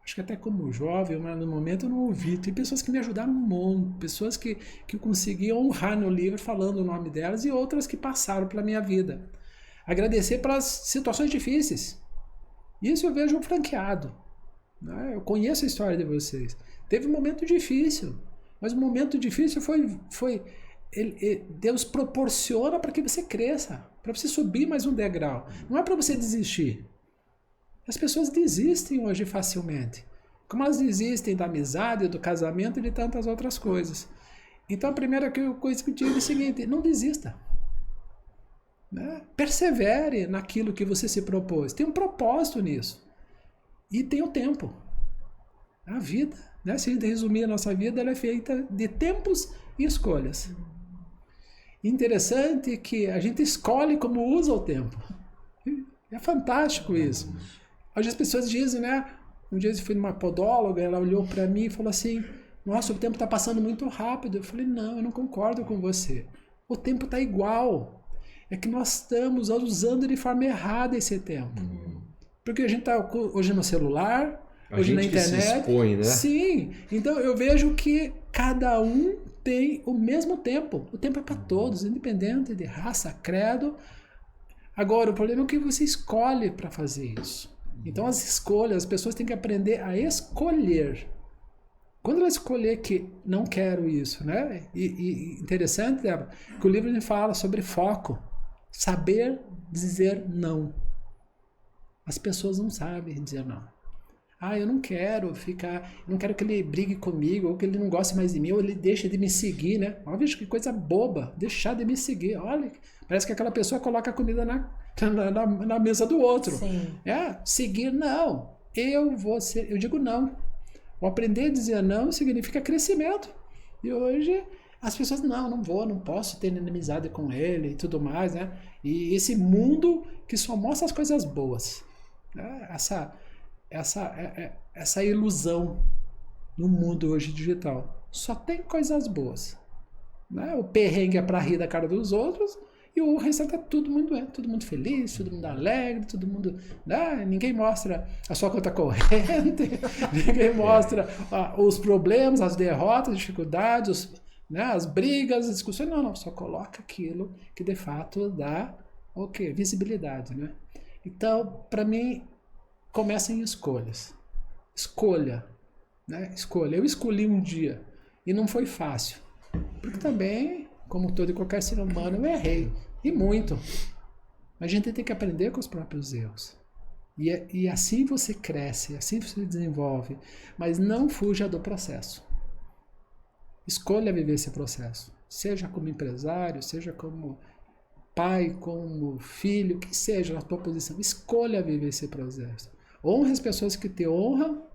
Acho que até como jovem, mas no momento eu não ouvi. Tem pessoas que me ajudaram um monte, pessoas que eu consegui honrar no livro falando o nome delas e outras que passaram pela minha vida. Agradecer pelas situações difíceis. Isso eu vejo franqueado. Né? Eu conheço a história de vocês. Teve um momento difícil, mas o momento difícil foi Deus proporciona para que você cresça, para você subir mais um degrau. Não é para você desistir. As pessoas desistem hoje facilmente, como elas desistem da amizade, do casamento e de tantas outras coisas. Então a primeira coisa que eu digo é o seguinte: não desista. Né? Persevere naquilo que você se propôs. Tem um propósito nisso. E tem o tempo. A vida, né? Se a gente resumir a nossa vida, ela é feita de tempos e escolhas. Interessante que a gente escolhe como usa o tempo. É fantástico isso. Hoje as pessoas dizem, né? Um dia eu fui numa podóloga, ela olhou para mim e falou assim, nossa, o tempo está passando muito rápido. Eu falei, não, eu não concordo com você. O tempo está igual. É que nós estamos usando de forma errada esse tempo. Porque a gente está hoje no celular, hoje na internet.
Que se expõe, né?
Sim. Então eu vejo que cada um tem o mesmo tempo. O tempo é para todos, independente de raça, credo. Agora, o problema é que você escolhe para fazer isso. Então as escolhas, as pessoas têm que aprender a escolher. Quando ela escolher que não quero isso, né? E interessante, Débora, que o livro fala sobre foco. Saber dizer não. As pessoas não sabem dizer não. Eu não quero não quero que ele brigue comigo, ou que ele não goste mais de mim, ou ele deixe de me seguir, né? Olha, veja que coisa boba, deixar de me seguir. Olha, parece que aquela pessoa coloca a comida na mesa do outro.
Sim.
Seguir, não. Eu digo não. O aprender a dizer não significa crescimento. E hoje as pessoas, não posso ter inimizade com ele e tudo mais, né? E esse mundo que só mostra as coisas boas. Né? Essa ilusão no mundo hoje digital. Só tem coisas boas. Né? O perrengue é para rir da cara dos outros e o restante é todo mundo feliz, todo mundo alegre, todo mundo... Né? Ninguém mostra a sua conta corrente, ninguém mostra os problemas, as derrotas, as dificuldades, né? As brigas, as discussões. Não, só coloca aquilo que de fato dá visibilidade. Né? Então, para mim, começa em escolhas. Escolha. Né? Escolha. Eu escolhi um dia e não foi fácil. Porque também, como todo e qualquer ser humano, eu errei. E muito. A gente tem que aprender com os próprios erros. E assim você cresce, assim você desenvolve. Mas não fuja do processo. Escolha viver esse processo. Seja como empresário, seja como pai, como filho, que seja na tua posição. Escolha viver esse processo. Honre as pessoas que te honram,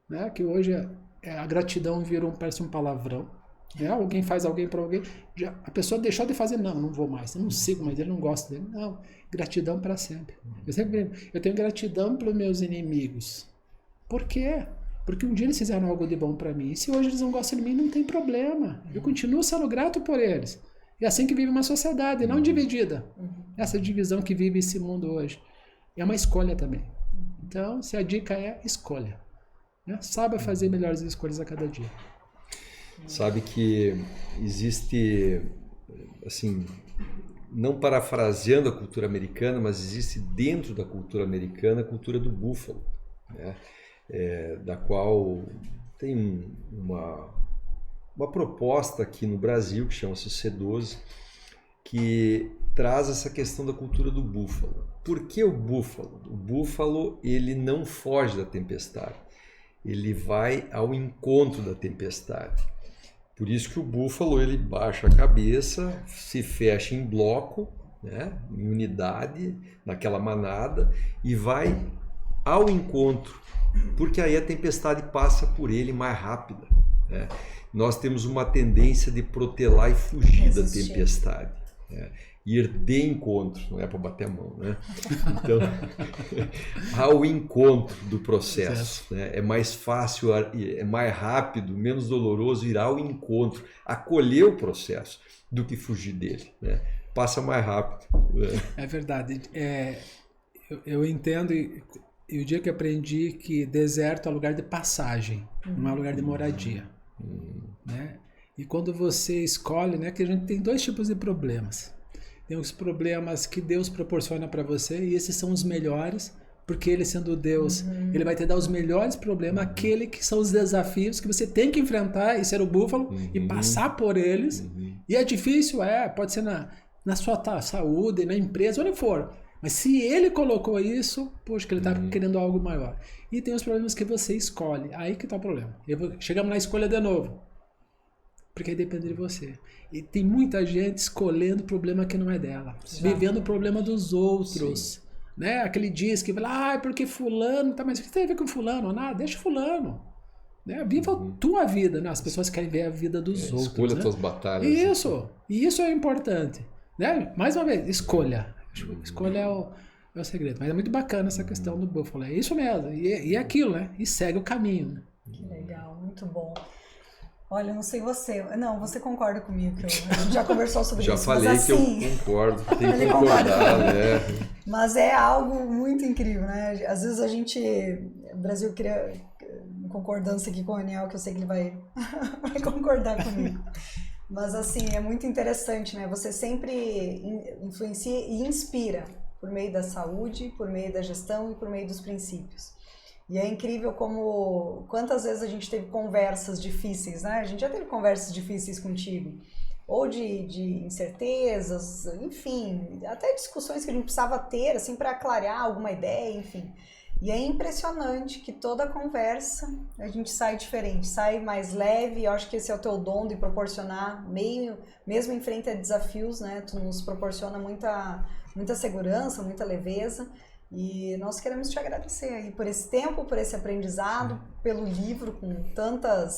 né? Que hoje a gratidão parece um palavrão. Né? Alguém faz alguém para alguém, a pessoa deixou de fazer, não vou mais, eu não sigo mais, ele não gosta dele. Não, gratidão para sempre. Eu tenho gratidão pelos meus inimigos. Por quê? Porque um dia eles fizeram algo de bom para mim. E se hoje eles não gostam de mim, não tem problema. Eu continuo sendo grato por eles. É assim que vive uma sociedade, não dividida. Essa divisão que vive esse mundo hoje. É uma escolha também. Então, se a dica é escolha. Né? Saiba fazer melhores escolhas a cada dia.
Sabe que existe, assim, não parafraseando a cultura americana, mas existe dentro da cultura americana a cultura do búfalo, né? Da qual tem uma proposta aqui no Brasil que chama-se C12, que traz essa questão da cultura do búfalo. Por que o búfalo? O búfalo, ele não foge da tempestade, ele vai ao encontro da tempestade. Por isso que o búfalo, ele baixa a cabeça, se fecha em bloco, né, em unidade, naquela manada, e vai ao encontro, porque aí a tempestade passa por ele mais rápida. Né? Nós temos uma tendência de protelar e fugir da tempestade. Né? Ir de encontro, não é para bater a mão, né? Então, ao encontro do processo, né? É mais fácil, é mais rápido, menos doloroso ir ao encontro, acolher o processo, do que fugir dele, né? Passa mais rápido.
É verdade. Eu entendo, e o dia que aprendi que deserto é lugar de passagem, não é lugar de moradia. Né? E quando você escolhe, né, que a gente tem dois tipos de problemas. Tem os problemas que Deus proporciona para você, e esses são os melhores, porque Ele, sendo Deus, Ele vai te dar os melhores problemas, aquele que são os desafios que você tem que enfrentar e ser o búfalo e passar por eles. E é difícil, pode ser na sua saúde, na empresa, onde for. Mas se Ele colocou isso, poxa, que Ele está querendo algo maior. E tem os problemas que você escolhe, aí que está o problema. Chegamos na escolha de novo. Porque aí depende de você. E tem muita gente escolhendo o problema que não é dela. Vivendo o problema dos outros. Né? Aquele diz que fala, porque fulano, tá, mas o que tem a ver com fulano? Nada, deixa fulano. Né? Viva a tua vida. Né? As pessoas querem ver a vida dos outros.
Escolha
né?
tuas batalhas.
Isso. E isso é importante. Né? Mais uma vez, escolha. Escolha é o segredo. Mas é muito bacana essa questão do búfalo. É isso mesmo. E é aquilo, né? E segue o caminho. Né?
Que legal, muito bom. Olha, eu não sei você. Não, você concorda comigo, que a gente já conversou sobre
já
isso.
falei
mas, assim,
que eu concordo, tem que concordar, né?
Mas é algo muito incrível, né? Às vezes o Brasil cria concordância aqui com o Aniel, que eu sei que ele vai concordar comigo. Mas assim, é muito interessante, né? Você sempre influencia e inspira por meio da saúde, por meio da gestão e por meio dos princípios. E é incrível como quantas vezes a gente teve conversas difíceis, né? A gente já teve conversas difíceis contigo, ou de incertezas, enfim, até discussões que a gente precisava ter, assim, para clarear alguma ideia, enfim. E é impressionante que toda conversa a gente sai diferente, sai mais leve. Eu acho que esse é o teu dom de proporcionar, mesmo em frente a desafios, né? Tu nos proporciona muita segurança, muita leveza. E nós queremos te agradecer aí por esse tempo, por esse aprendizado, pelo livro com tantas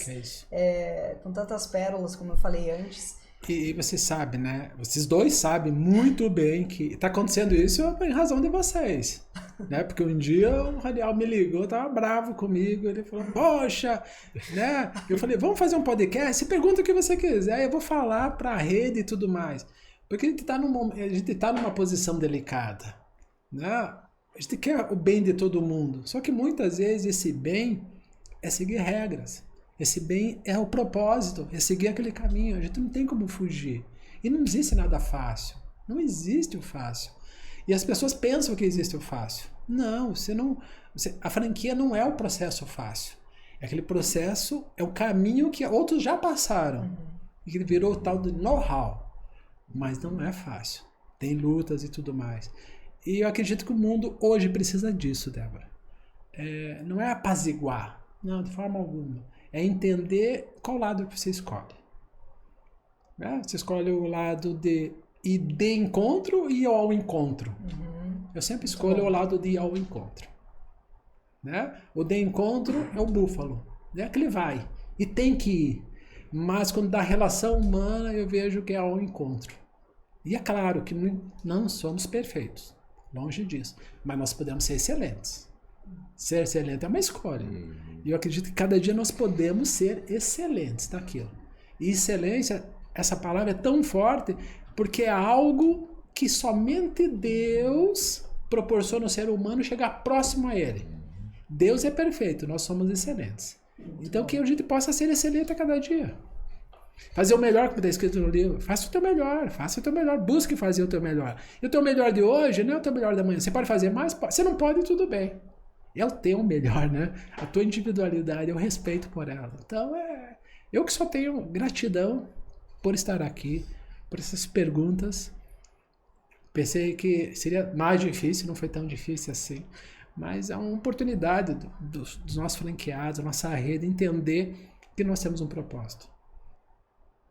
pérolas, como eu falei antes.
E você sabe, né? Vocês dois sabem muito bem que está acontecendo isso em razão de vocês. Né? Porque um dia o Raniel me ligou, estava bravo comigo, ele falou, poxa, né? Eu falei, vamos fazer um podcast? Você pergunta o que você quiser, eu vou falar para a rede e tudo mais. Porque a gente tá numa posição delicada, né? A gente quer o bem de todo mundo. Só que muitas vezes esse bem é seguir regras. Esse bem é o propósito, é seguir aquele caminho. A gente não tem como fugir. E não existe nada fácil. Não existe o fácil. E as pessoas pensam que existe o fácil. Não, a franquia não é o processo fácil. Aquele processo é o caminho que outros já passaram. E que virou o tal de know-how. Mas não é fácil. Tem lutas e tudo mais. E eu acredito que o mundo hoje precisa disso, Débora. Não é apaziguar. Não, de forma alguma. É entender qual lado que você escolhe. Né? Você escolhe o lado de ir de encontro e ir ao encontro. Eu sempre escolho o lado de ir ao encontro. Né? O de encontro é o búfalo. É que ele vai. E tem que ir. Mas quando dá relação humana, eu vejo que é ao encontro. E é claro que não somos perfeitos. Longe disso. Mas nós podemos ser excelentes. Ser excelente é uma escolha. E eu acredito que cada dia nós podemos ser excelentes naquilo. E excelência, essa palavra é tão forte porque é algo que somente Deus proporciona ao ser humano chegar próximo a Ele. Deus é perfeito, nós somos excelentes. Então que a gente possa ser excelente a cada dia. Fazer o melhor que está escrito no livro. Faça o teu melhor, busque fazer o teu melhor. E o teu melhor de hoje não é o teu melhor da manhã. Você pode fazer mais? Você não pode, tudo bem. É o teu melhor, né? A tua individualidade, eu respeito por ela. Então, eu que só tenho gratidão por estar aqui, por essas perguntas. Pensei que seria mais difícil, não foi tão difícil assim. Mas é uma oportunidade dos nossos franqueados, da nossa rede, entender que nós temos um propósito.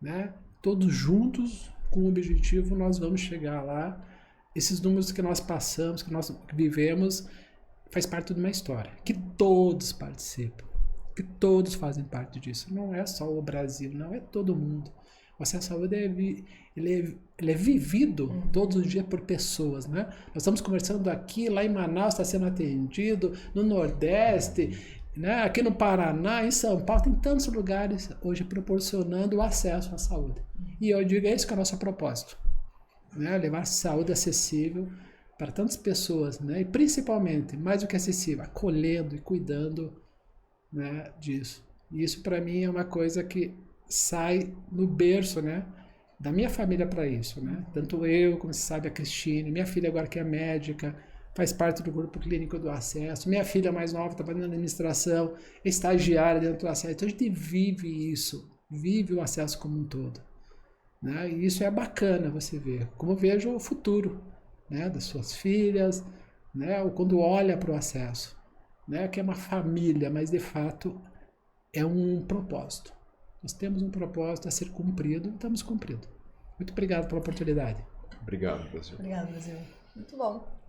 Né? Todos juntos, com o objetivo, nós vamos chegar lá. Esses números que nós passamos, que nós vivemos, faz parte de uma história. Que todos participam. Que todos fazem parte disso. Não é só o Brasil, não é todo mundo. O acesso à saúde ele é vivido todos os dias por pessoas. Né? Nós estamos conversando aqui, lá em Manaus está sendo atendido, no Nordeste, né? Aqui no Paraná, em São Paulo, tem tantos lugares hoje proporcionando o acesso à saúde. E eu digo, é isso que é o nosso propósito. Né? Levar saúde acessível para tantas pessoas, né? E principalmente, mais do que acessível, acolhendo e cuidando, né, disso. E isso para mim é uma coisa que sai no berço, né, da minha família para isso. Né? Tanto eu, como você sabe, a Cristine, minha filha agora que é médica, faz parte do grupo clínico do acesso. Minha filha mais nova trabalha na administração, é estagiária dentro do acesso. Então a gente vive isso, vive o acesso como um todo. Né? E isso é bacana você ver. Como eu vejo o futuro, né, das suas filhas, né, ou quando olha para o acesso. Né, que é uma família, mas de fato é um propósito. Nós temos um propósito a ser cumprido e estamos cumprindo. Muito obrigado pela oportunidade.
Obrigado, Brasil.
Obrigado, Brasil. Muito bom.